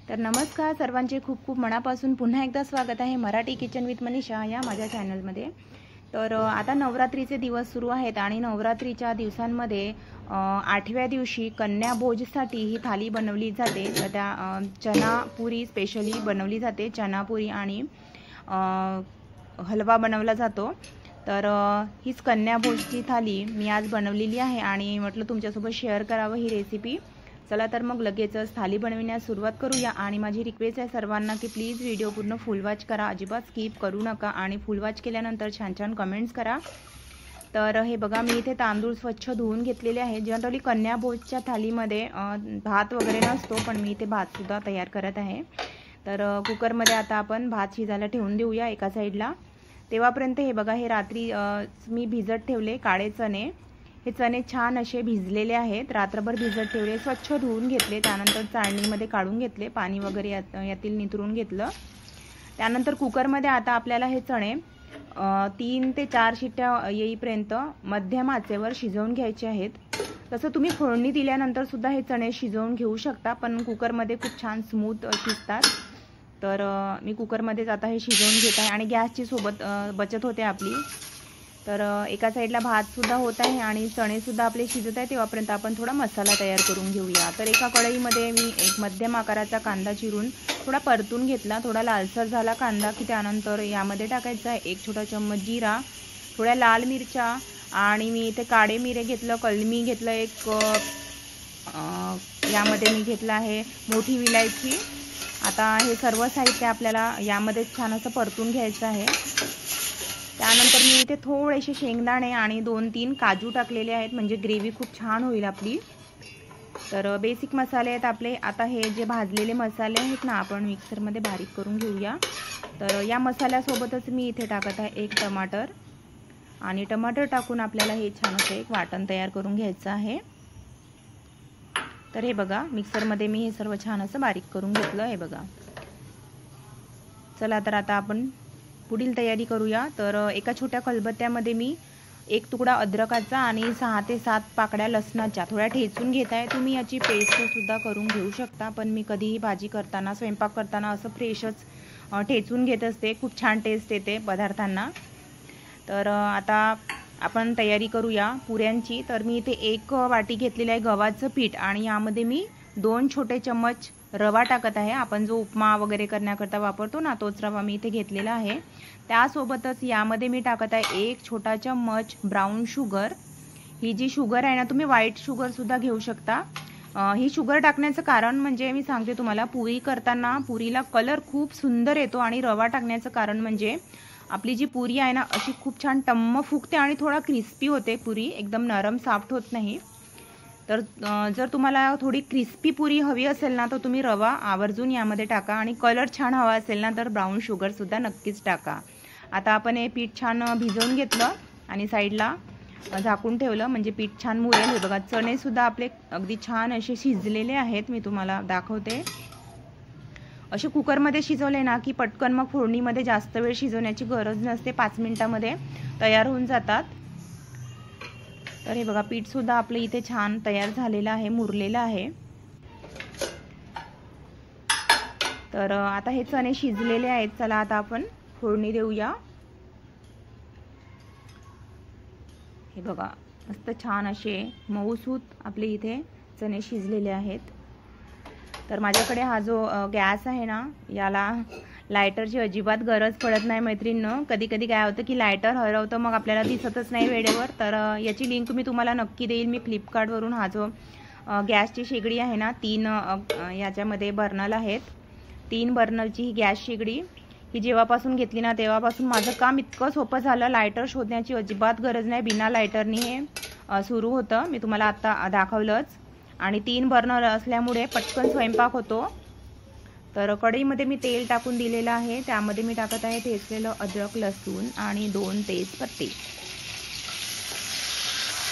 तर नमस्कार सर्वांचे खूप खूप मनापासून पुन्हा एकदा स्वागत आहे मराठी किचन विथ मनीषा या माझ्या चॅनलमध्ये। तर आता नवरात्रीचे दिवस सुरू आहेत आणि नवरात्रीच्या दिवसांमध्ये 8व्या दिवशी कन्या भोजसाठी ही थाली बनवली जाते। तर त्या चनापुरी स्पेशली बनवली जाते, चनापुरी आणि हलवा बनवला जातो। तर हीच कन्या भोजची थाली मी आज बनवलेली आहे आणि म्हटलं तुमच्यासोबत शेअर करावं ही रेसिपी। चला तर मग लगेचच थाली बनविण्यास सुरुवात करूया। आणि माझी रिक्वेस्ट आहे सर्वांना की प्लीज व्हिडिओ पूर्ण फुल वॉच करा, अजिबात स्किप करू नका आणि फुल वॉच केल्यानंतर छान छान कमेंट्स करा। तर हे बघा, मी इथे तांदूळ स्वच्छ धुवून घेतलेले आहे। जनरली कन्या भोजच्या थालीमध्ये भात वगैरे नसतो, पण मी इथे भात सुद्धा तयार करत आहे। तर कुकरमध्ये आता आपण भात शिजायला ठेवून देऊया एका साईडला। तेव्हापर्यंत हे बघा, हे रात्री मी भिजत ठेवले काळे चणे। हे चणे छान असे भिजलेले आहेत, रात्रभर भिजत ठेवले, स्वच्छ धुवून घेतले, त्यानंतर चाळणीमध्ये काढून घेतले, पाणी वगैरे यातील निथरून घेतलं। त्यानंतर कुकरमध्ये आता आपल्याला हे चणे 3 ते 4 शिट्ट्या येईपर्यंत मध्यम आचेवर शिजवून घ्यायचे आहेत। तसं तुम्ही फोडणी दिल्यानंतर सुद्धा हे चणे शिजवून घेऊ शकता, पण कुकरमध्ये खूप छान स्मूथ शिजतात। तर मी कुकरमध्येच आता हे शिजवून घेत आहे आणि गॅसची सोबत बचत होते आपली। तर एका साईडला भात सुद्धा होत आहे आणि चणे सुद्धा आपले शिजत आहे, तेव्हापर्यंत आपण थोडा मसाला तयार करून घेऊया। तर एका कढईमध्ये मी एक मध्यम आकाराचा कांदा चिरून थोडा परतून घेतला। थोडा लालसर झाला कांदा की त्यानंतर यामध्ये टाकायचा आहे 1 छोटा चम्मच जिरा, थोड्या लाल मिरच्या आणि मी इथे काळे मिरे घेतलं, कलमी घेतलं एक, यामध्ये मी घेतलं आहे मोठी विलायची। आता हे सर्व साहित्य आपल्याला यामध्ये छान असं परतून घ्यायचं आहे। त्यानंतर मी इथे थोडेसे शेंगदाणे आणि 2-3 काजू टाकलेले आहेत, म्हणजे ग्रेव्ही खूप छान होईल आपली। तर बेसिक मसाले आहेत आपले। आता हे जे भाजलेले मसाले आहेत ना, आपण मिक्सरमध्ये बारीक करून घेऊया। तर या मसाल्यासोबतच मी इथे टाकत आहे 1 टमाटर आणि टमाटर टाकून आपल्याला हे छान असं एक वाटण तयार करून घ्यायचं आहे। तर हे बघा, मिक्सरमध्ये मी हे सर्व छान असं बारीक करून घेतलं, हे बघा। चला तर आता आपण पुढील तयारी करूया। तर एका छोट्या खलबत्त्यामध्ये मी 1 तुकडा अद्रकाचा आणि 6 ते 7 पाकळ्या लसणाच्या थोड्या ठेचून घेत आहे। तुम्ही याची पेस्ट सुद्धा करून घेऊ शकता, पण मी कधीही भाजी करताना, स्वयंपाक करताना असं फ्रेशच ठेचून घेत असते, खूप छान टेस्ट येते पदार्थांना। तर आता आपण तयारी करूया पुऱ्यांची। तर मी इथे 1 वाटी घेतलेलं आहे गव्हाचं पीठ आणि यामध्ये मी 2 छोटे चम्मच रवा टाकत आहे। आपण जो उपमा वगैरे करण्याकरता वापरतो ना, तोच रवा मी इथे घेतलेला आहे। त्यासोबतच यामध्ये मी टाकत आहे 1 छोटा चम्मच ब्राऊन शुगर। ही जी शुगर आहे ना, तुम्ही व्हाईट शुगर सुद्धा घेऊ शकता। ही शुगर टाकण्याचं कारण म्हणजे मी सांगते तुम्हाला, पुरी करताना पुरीला कलर खूप सुंदर येतो आणि रवा टाकण्याचं कारण म्हणजे आपली जी पुरी आहे ना, अशी खूप छान टम्म फुगते आणि थोडा क्रिस्पी होते पुरी, एकदम नरम सॉफ्ट होत नाही। तर जर तुम्हाला थोडी क्रिस्पी पुरी हवी असेल ना, तर तुम्ही रवा आवर्जून यामध्ये टाका आणि कलर छान हवा असेल ना, तर ब्राऊन शुगर सुद्धा नक्कीच टाका। आता आपण हे पीठ छान भिजवून घेतलं आणि साईडला झाकून ठेवलं, म्हणजे पीठ छान मुरेल। हे बघा, चणे सुद्धा आपले अगदी छान असे शिजलेले आहेत, मी तुम्हाला दाखवते। असे कुकरमध्ये शिजवले ना की पटकन मग फोडणीमध्ये जास्त वेळ शिजवण्याची गरज नसते, 5 मिनिटांमध्ये तयार होऊन जातात। तर हे बघा, पीठ सुद्धा आपलं इथे छान तयार झालेलं आहे, मुरलेलं आहे। तर आता हे चणे शिजलेले आहेत, चला आता आपण फोडणी देऊया। हे बघा, मस्त छान असे मऊसूत आपले इथे चणे शिजलेले आहेत। तर माझ्याकडे हा जो गॅस आहे ना, याला लायटरची अजिबात गरज पडत नाही मैत्रिणींनो। कधी कधी काय होतं की लायटर हरवतं, मग आपल्याला दिसतच नाही वेळेवर। तर याची लिंक मी तुम्हाला नक्की देईल, मी फ्लिपकार्टवरून हा जो गॅसची शेगडी आहे ना, 3 याच्यामध्ये बर्नल आहेत, 3 बर्नलची ही गॅस शेगडी ही जेव्हापासून घेतली ना, तेव्हापासून माझं काम इतकं सोपं झालं, लायटर शोधण्याची अजिबात गरज नाही, बिना लायटरनी हे सुरू होतं। मी तुम्हाला आता दाखवलंच। आणि 3 बर्नर असल्यामुळे पटकन स्वयंपाक होतो। तर कढईमध्ये मी तेल टाकून दिलेलं आहे, त्यामध्ये मी टाकत आहे ठेचलेलं अद्रक, लसूण आणि 2 तेजपत्ते।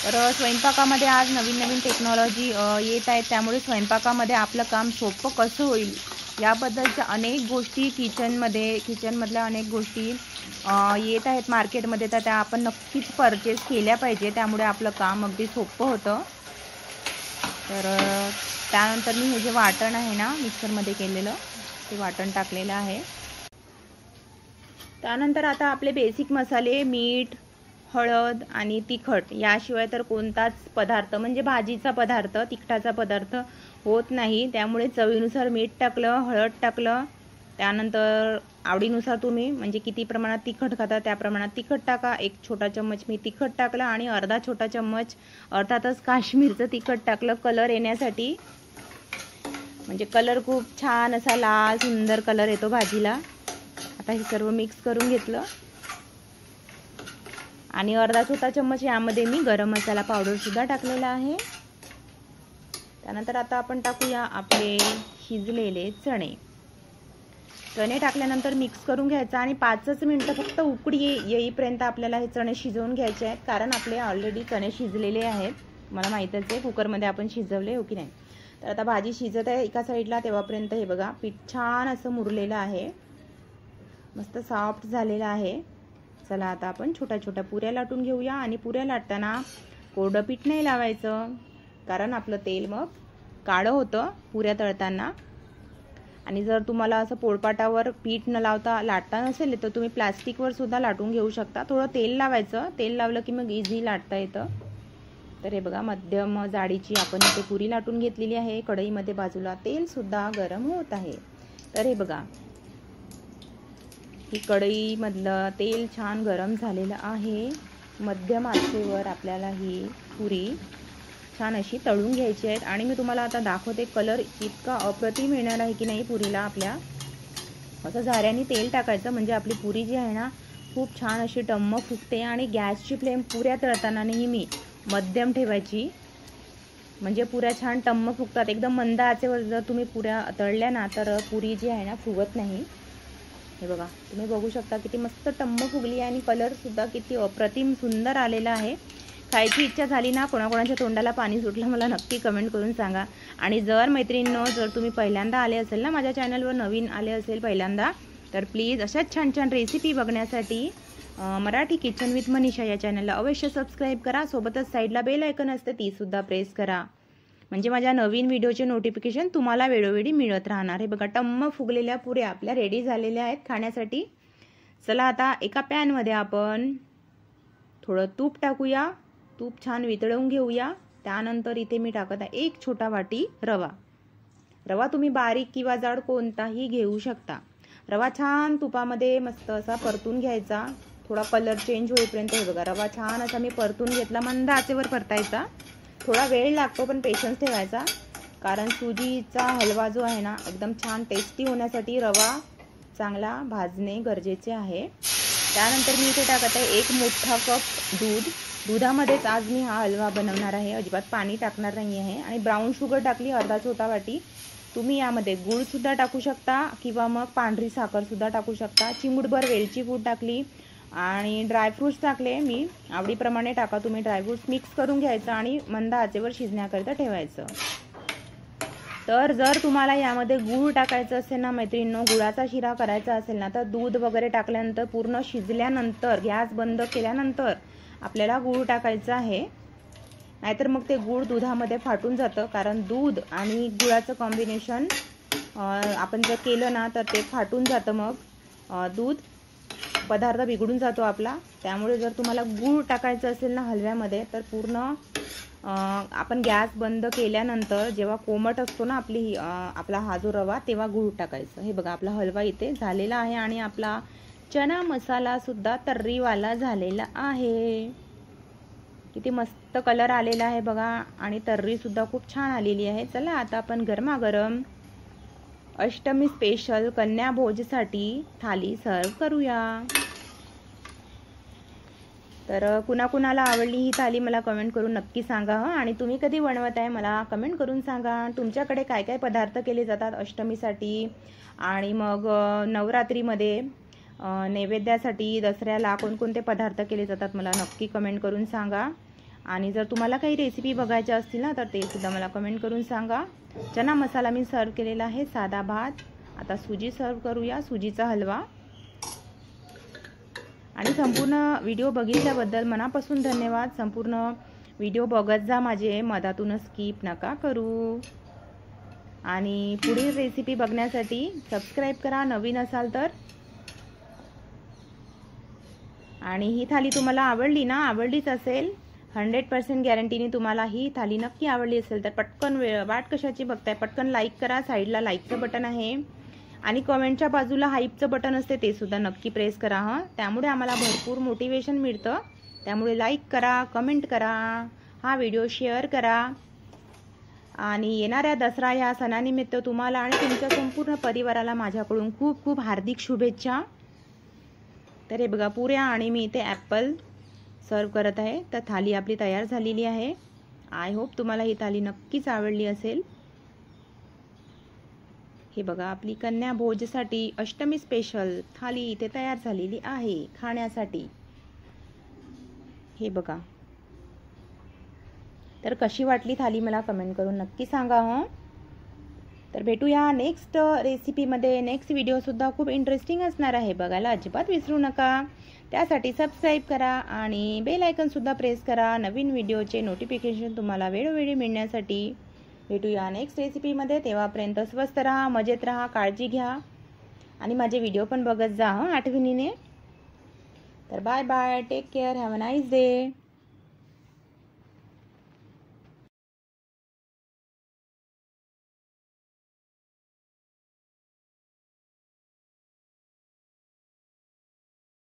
तर स्वयंपाकामध्ये आज नवीन नवीन टेक्नॉलॉजी येत आहेत, त्यामुळे स्वयंपाकामध्ये आपलं काम सोपं कसं होईल याबद्दलच्या अनेक गोष्टी किचनमधल्या अनेक गोष्टी येत आहेत मार्केटमध्ये, तर त्या आपण नक्कीच परचेस केल्या पाहिजे, त्यामुळे आपलं काम अगदी सोपं होतं। तर त्यानंतर मी हे जे वाटण आहे ना मिक्सरमध्ये केलेलं ते वाटण टाकलेलं आहे. त्यानंतर आता आपले बेसिक मसाले मीठ, हळद आणि तिखट याशिवाय तर कोणताच पदार्थ म्हणजे भाजीचा पदार्थ तिखटाचा पदार्थ होत नाही. त्यामुळे चवीनुसार मीठ टाकलं, हळद टाकलं. त्यानंतर आवडीनुसार तुम्ही म्हणजे किती प्रमाणात तिखट खाता त्या प्रमाणात तिखट टाका. 1 छोटा चम्मच मी तिखट टाकलं आणि अर्धा छोटा चम्मच अर्थातच काश्मीरचं तिखट टाकलं कलर येण्यासाठी. म्हणजे कलर खूप छान असा लाल सुंदर कलर येतो भाजीला. आता हे सर्व मिक्स करून घेतलं आणि अर्धा छोटा चम्मच यामध्ये मी गरम मसाला पावडर सुद्धा टाकलेला आहे. त्यानंतर आता आपण टाकूया आपले शिजलेले चणे. चणे टाकल्यानंतर मिक्स करून घ्यायचं आणि 5च मिनिटं फक्त उकळी येईपर्यंत आपल्याला हे चणे शिजवून घ्यायचे आहेत. कारण आपले ऑलरेडी चणे शिजलेले आहेत. मला माहीतच आहे कुकरमध्ये आपण शिजवले हो की नाही. तर आता भाजी शिजत आहे एका साईडला तेव्हापर्यंत हे बघा पीठ छान असं मुरलेलं आहे, मस्त सॉफ्ट झालेलं आहे. चला आता आपण छोट्या छोट्या पुऱ्या लाटून घेऊया. आणि पुऱ्या लाटताना कोरडं पीठ नाही लावायचं कारण आपलं तेल मग काळं होतं पुऱ्या तळताना. आणि जर तुम्हाला असं पोळपाटावर पीठ न लावता लाटता नसेल तर तुम्ही प्लास्टिकवर सुद्धा लाटून घेऊ शकता. थोडं तेल लावायचं, तेल लावलं की मग इझी लाटता येतं. तर हे बघा मध्यम जाडीची आपण इथे पुरी लाटून घेतलेली आहे. कढईमध्ये बाजूला तेल सुद्धा गरम होत आहे. तर हे बघा ही कढईमधलं तेल छान गरम झालेलं आहे. मध्यम आचेवर आपल्याला ही पुरी छान अशी तळून घ्यायची आहेत. आणि मी तुम्हाला आता दाखवते कलर इतका अप्रतिम येणार आहे की नाही पुरीला. आपल्या असं झाऱ्याने तेल टाकायचं म्हणजे आपली पुरी जी आहे ना खूप छान अशी टम्म फुगते. आणि गॅसची फ्लेम पुऱ्या तळताना नेहमी मध्यम ठेवायची म्हणजे पुऱ्या छान टम्म फुगतात. एकदम मंद आचेवर जर तुम्ही पुऱ्या तळल्या ना तर पुरी जी आहे ना फुगत नाही. हे बघा तुम्ही बघू शकता किती मस्त टम्म फुगली आहे आणि कलर सुद्धा किती अप्रतिम सुंदर आलेला आहे. खायची इच्छा झाली ना, कोणाकोणाच्या तोंडाला पाणी सुटलं मला नक्की कमेंट करून सांगा. आणि जर मैत्रिणींनो जर तुम्ही पहिल्यांदा आले असेल ना माझ्या चॅनलवर, नवीन आले असेल पहिल्यांदा, तर प्लीज अशाच छान छान रेसिपी बघण्यासाठी मराठी किचन विथ मनीषा या चॅनलला अवश्य सबस्क्राईब करा. सोबतच साईडला बेल आयकन असते ती सुद्धा प्रेस करा म्हणजे माझ्या नवीन व्हिडिओचे नोटिफिकेशन तुम्हाला वेळोवेळी मिळत राहणार. हे बघा टम्म फुगलेल्या पुऱ्या आपल्या रेडी झालेल्या आहेत खाण्यासाठी. चला आता एका पॅनमध्ये आपण थोडं तूप टाकूया. तूप छान वितळवून घेऊया. त्यानंतर इथे मी टाकत आहे 1 छोटा वाटी रवा. रवा तुम्ही बारीक किंवा जाड कोणताही घेऊ शकता. रवा छान तुपामध्ये मस्त असा परतून घ्यायचा. थोडा कलर चेंज होईपर्यंत. हे बघा रवा छान असा मी परतून घेतला. मंद आचेवर परतायचा. थोडा वेळ लागतो पण पेशन्स ठेवायचा कारण सुजीचा हलवा जो आहे ना एकदम छान टेस्टी होण्यासाठी रवा चांगला भाजणे गरजेचे आहे. त्यानंतर मी इथे टाकत आहे 1 मोठा कप दूध. दुधामध्येच आज मी हा हलवा बनवणार आहे, अजिबात पाणी टाकणार नाही आहे. आणि ब्राऊन शुगर टाकली अर्धा छोटा वाटी. तुम्ही यामध्ये गूळ सुद्धा टाकू शकता किंवा मग पांढरी साखर सुद्धा टाकू शकता. चिमूटभर वेलची पूड टाकली आणि ड्रायफ्रूट्स टाकले मी. आवडीप्रमाणे टाका तुम्ही ड्रायफ्रूट्स. मिक्स करून घ्यायचं आणि मंद आचेवर शिजण्याकरिता ठेवायचं. तर जर तुम्हाला यामध्ये गूळ टाकायचं असेल ना मैत्रिणींनो, गुळाचा शिरा करायचा असेल ना तर दूध वगैरे टाकल्यानंतर पूर्ण शिजल्यानंतर गॅस बंद केल्यानंतर आपल्याला गूळ टाकायचं आहे. नाहीतर मग ते गूळ दुधामध्ये फाटून जातं कारण दूध आणि गुळाचं कॉम्बिनेशन आपण जर केलं ना तर ते फाटून जातं. मग दूध पदार्थ बिघडून जातो आपला. त्यामुळे जर तुम्हाला गूळ टाकायचं असेल ना हलव्यामध्ये तर पूर्ण आपण गॅस बंद केल्यानंतर जेव्हा कोमट असतो ना आपला हा जो रवा तेव्हा गूळ टाकायचं. हे बघा आपला हलवा इथे झालेला आहे आणि आपला चना मसाला सुद्धा तर्रीवाला झालेला आहे. किती मस्त कलर आलेला आहे बघा आणि तर्री सुद्धा खूप छान आलेली आहे. चला आता आपण गरमागरम अष्टमी स्पेशल कन्या भोजसाठी थाली सर्व करूया. तर कुणाकुणाला आवडली ही थाली मला कमेंट करून नक्की सांगा. आणि तुम्ही कधी बनवत आहे मला कमेंट करून सांगा. तुमच्याकडे काय काय पदार्थ केले जातात अष्टमीसाठी आणि मग नवरात्रीमध्ये नैवेद्यासाठी दसऱ्याला कोणकोणते पदार्थ केले जातात मला नक्की कमेंट करून सांगा. आणि जर तुम्हाला काही रेसिपी बघायच्या असतील ना तर ते सुद्धा मला कमेंट करून सांगा. चना मसाला मी सर्व केलेला आहे, साधा भात. आता सुजी सर्व करूया, सुजीचा हलवा. आणि संपूर्ण व्हिडिओ बघितल्याबद्दल मनापासून धन्यवाद. संपूर्ण व्हिडिओ बघत जा माझे, मधातून स्किप नका करू. आणि पुढील रेसिपी बघण्यासाठी सबस्क्राईब करा नवीन असाल तर. आणि ही थाली तुम्हाला आवडली ना, आवडलीच असेल 100% गॅरंटीने तुम्हाला ही थाली नक्की आवडली असेल तर पटकन वाट कशाची बघताय, पटकन लाईक करा. साईडला लाईकचं बटन आहे आणि कमेंटच्या बाजूला हाईपचं बटन असते ते सुद्धा नक्की प्रेस करा हां. त्यामुळे आम्हाला भरपूर मोटिवेशन मिळतं. त्यामुळे लाईक करा, कमेंट करा, हा व्हिडिओ शेअर करा. आणि येणाऱ्या दसरा या सणानिमित्त तुम्हाला आणि तुमच्या संपूर्ण परिवाराला माझ्याकडून खूप खूप हार्दिक शुभेच्छा. तर हे बघा पुऱ्या आणि मी इथे ॲपल सर्व करत आहे. तर थाली आपली तयार झालेली आहे. आय होप तुम्हाला ही थाली नक्कीच आवडली असेल. हे बघा आपली कन्या भोजसाठी अष्टमी स्पेशल थाली इथे तयार झालेली आहे खाण्यासाठी. हे बघा. तर कशी वाटली थाली मला कमेंट करून नक्की सांगा हं. तर भेटूया नेक्स्ट रेसिपीमध्ये. नेक्स्ट व्हिडिओसुद्धा खूप इंटरेस्टिंग असणार आहे, बघायला अजिबात विसरू नका. त्यासाठी सबस्क्राईब करा आणि बेल आयकनसुद्धा प्रेस करा नवीन व्हिडिओचे नोटिफिकेशन तुम्हाला वेळोवेळी मिळण्यासाठी. भेटूया नेक्स्ट रेसिपीमध्ये. तेव्हापर्यंत स्वस्त राहा, मजेत राहा, काळजी घ्या आणि माझे व्हिडिओ पण बघत जा हं आठवणीने. तर bye bye, take care, have a nice day.